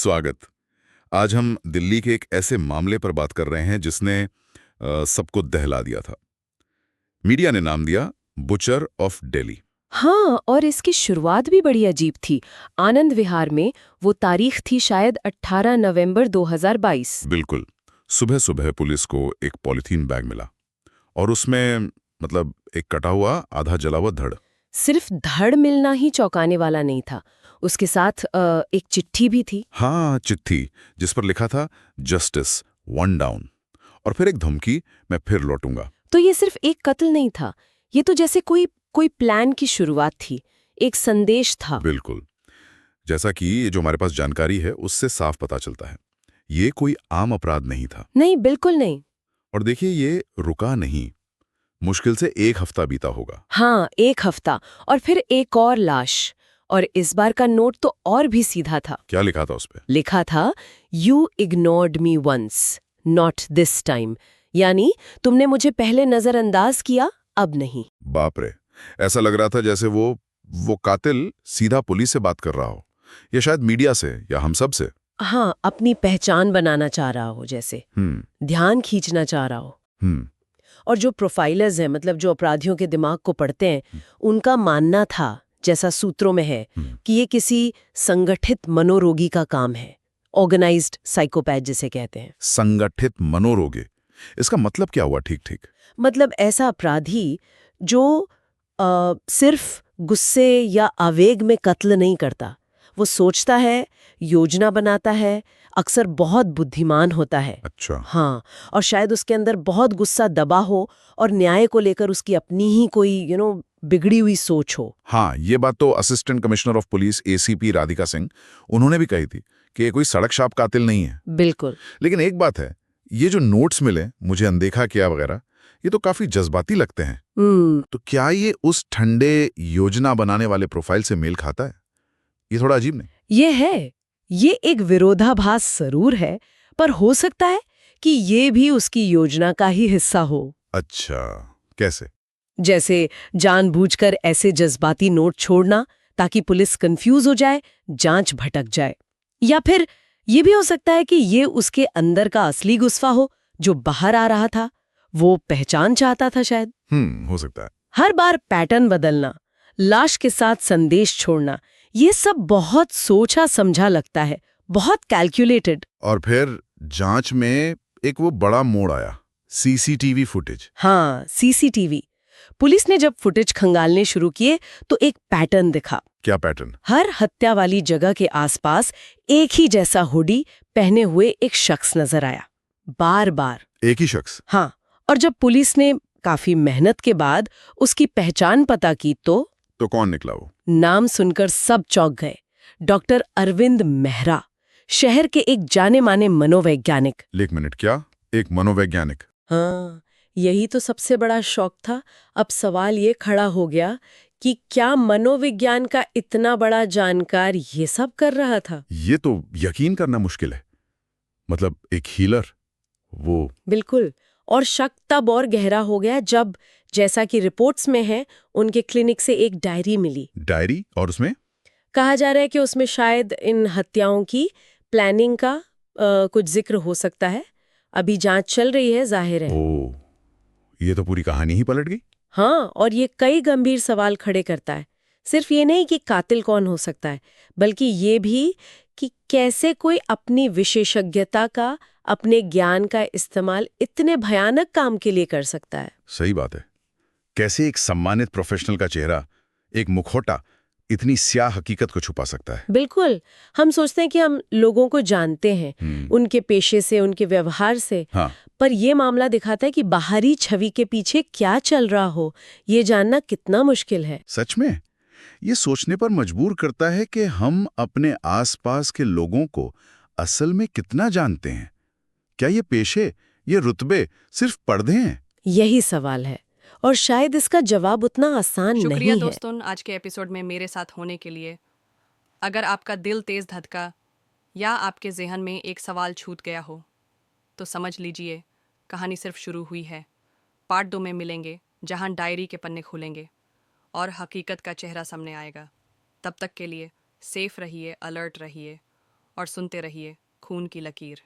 स्वागत। आज हम दिल्ली के एक ऐसे मामले पर बात कर रहे हैं जिसने सबको दहला दिया था। मीडिया ने नाम दिया बुचर ऑफ दिल्ली। हाँ, और इसकी शुरुआत भी बड़ी अजीब थी। आनंद विहार में वो तारीख थी शायद 18 नवंबर 2022। बिल्कुल। सुबह सुबह पुलिस को एक पॉलिथीन बैग मिला और उसमें एक कटा हुआ आधा जला हुआ धड़। सिर्फ धड़ मिलना ही चौंकाने वाला नहीं था, उसके साथ एक चिट्ठी भी थी। हाँ, चिट्ठी जिस पर लिखा था जस्टिस वन डाउन और फिर एक धमकी, मैं फिर लौटूंगा। तो ये सिर्फ एक कत्ल नहीं था, ये तो जैसे कोई प्लान की शुरुआत थी, एक संदेश था। बिल्कुल। जैसा कि ये जो हमारे पास जानकारी है उससे साफ पता चलता है, ये कोई आम अपराध नहीं था। नहीं, बिल्कुल नहीं। और देखिए, ये रुका नहीं, मुश्किल से एक हफ्ता बीता होगा। हाँ, एक हफ्ता और फिर एक और लाश। और इस बार का नोट तो और भी सीधा था। क्या लिखा था उस पे? लिखा था, you ignored me once, not this time. यानी तुमने मुझे पहले नजरअंदाज किया, अब नहीं। बाप रे, ऐसा लग रहा था जैसे वो कातिल सीधा पुलिस से बात कर रहा हो, या शायद मीडिया से या हम सब से। हाँ, अपनी पहचान बनाना चाह रहा हो, जैसे ध्यान खींचना चाह रहा हो। हम्म और जो प्रोफाइलर्स हैं, मतलब जो अपराधियों के दिमाग को पढ़ते हैं, उनका मानना था, जैसा सूत्रों में है, कि ये किसी संगठित मनोरोगी का काम है। ऑर्गेनाइज्ड साइकोपैथ जिसे कहते हैं। संगठित मनोरोगी, इसका मतलब क्या हुआ? ठीक ठीक। मतलब ऐसा अपराधी जो सिर्फ गुस्से या आवेग में कत्ल नहीं करता, वो सोचता है, योजना बनाता है, अक्सर बहुत बुद्धिमान होता है। अच्छा। हाँ, और शायद उसके अंदर बहुत गुस्सा दबा हो और न्याय को लेकर उसकी अपनी ही कोई बिगड़ी हुई सोच हो। हाँ, ये बात तो assistant commissioner of police ACP Radhika Singh, उन्होंने भी कही थी कि ये कोई सड़क छाप कातिल नहीं है। बिल्कुल। लेकिन एक बात है, ये जो नोट्स मिले, मुझे अनदेखा किया वगैरह, ये तो काफी जज्बाती लगते हैं। तो क्या ये उस ठंडे योजना बनाने वाले प्रोफाइल से मेल खाता है? ये थोड़ा अजीब नहीं? ये है, ये एक विरोधाभास जरूर है, पर हो सकता है कि ये भी उसकी योजना का ही हिस्सा हो। अच्छा, कैसे? जैसे जानबूझकर ऐसे जज्बाती नोट छोड़ना ताकि पुलिस कंफ्यूज हो जाए, जांच भटक जाए। या फिर ये भी हो सकता है कि ये उसके अंदर का असली गुस्सा हो जो बाहर आ रहा था, वो पहचान चाहता था शायद। हो सकता है। हर बार पैटर्न बदलना, लाश के साथ संदेश छोड़ना, ये सब बहुत सोचा समझा लगता है, बहुत कैलकुलेटेड। और फिर जांच में एक वो बड़ा मोड़ आया, सीसीटीवी फुटेज। हाँ, सीसीटीवी। पुलिस ने जब फुटेज खंगालने शुरू किए तो एक पैटर्न दिखा। क्या पैटर्न? हर हत्या वाली जगह के आसपास एक ही जैसा हुडी पहने हुए एक शख्स नजर आया, बार बार। एक ही शख्स? हाँ, और जब पुलिस ने काफी मेहनत के बाद उसकी पहचान पता की तो कौन निकला वो? नाम सुनकर सब चौंक गए। डॉक्टर अरविंद मेहरा, शहर के एक जाने माने मनोवैज्ञानिक। एक मिनट, क्या एक मनोवैज्ञानिक? हाँ, यही तो सबसे बड़ा शौक था। अब सवाल ये खड़ा हो गया कि क्या मनोविज्ञान का इतना बड़ा जानकार ये सब कर रहा था? ये तो यकीन करना मुश्किल है। मतलब एक हीलर, वो। बिल्कुल। और शक तब और गहरा हो गया जब, जैसा कि रिपोर्ट्स में है, उनके क्लिनिक से एक डायरी मिली। डायरी? और उसमें कहा जा रहा है कि उसमें शायद इन हत्याओं की प्लानिंग का कुछ जिक्र हो सकता है। अभी जांच चल रही है, जाहिर है। ओ, ये तो पूरी कहानी ही पलट गई। हाँ, और ये कई गंभीर सवाल खड़े करता है। सिर्फ ये नहीं कि कातिल कौन हो सकता है, बल्कि ये भी कि कैसे कोई अपनी विशेषज्ञता का, अपने ज्ञान का इस्तेमाल इतने भयानक काम के लिए कर सकता है। सही बात है। कैसे एक सम्मानित प्रोफेशनल का चेहरा, एक मुखौटा, इतनी स्याह हकीकत को छुपा सकता है? बिल्कुल। हम सोचते हैं कि हम लोगों को जानते हैं, उनके पेशे से, उनके व्यवहार से। हाँ। पर ये मामला दिखाता है कि बाहरी छवि के पीछे क्या चल रहा हो, ये जानना कितना मुश्किल है। सच में ये सोचने पर मजबूर करता है कि हम अपने आसपास के लोगों को असल में कितना जानते हैं। क्या ये पेशे, ये रुतबे सिर्फ पर्दे हैं? यही सवाल है, और शायद इसका जवाब उतना आसान नहीं है। शुक्रिया दोस्तों, आज के एपिसोड में मेरे साथ होने के लिए। अगर आपका दिल तेज धड़का या आपके जहन में एक सवाल छूट गया हो, तो समझ लीजिए कहानी सिर्फ शुरू हुई है। पार्ट 2 में मिलेंगे, जहां डायरी के पन्ने खुलेंगे और हकीकत का चेहरा सामने आएगा। तब तक के लिए सेफ रहिए, अलर्ट रहिए और सुनते रहिए खून की लकीर।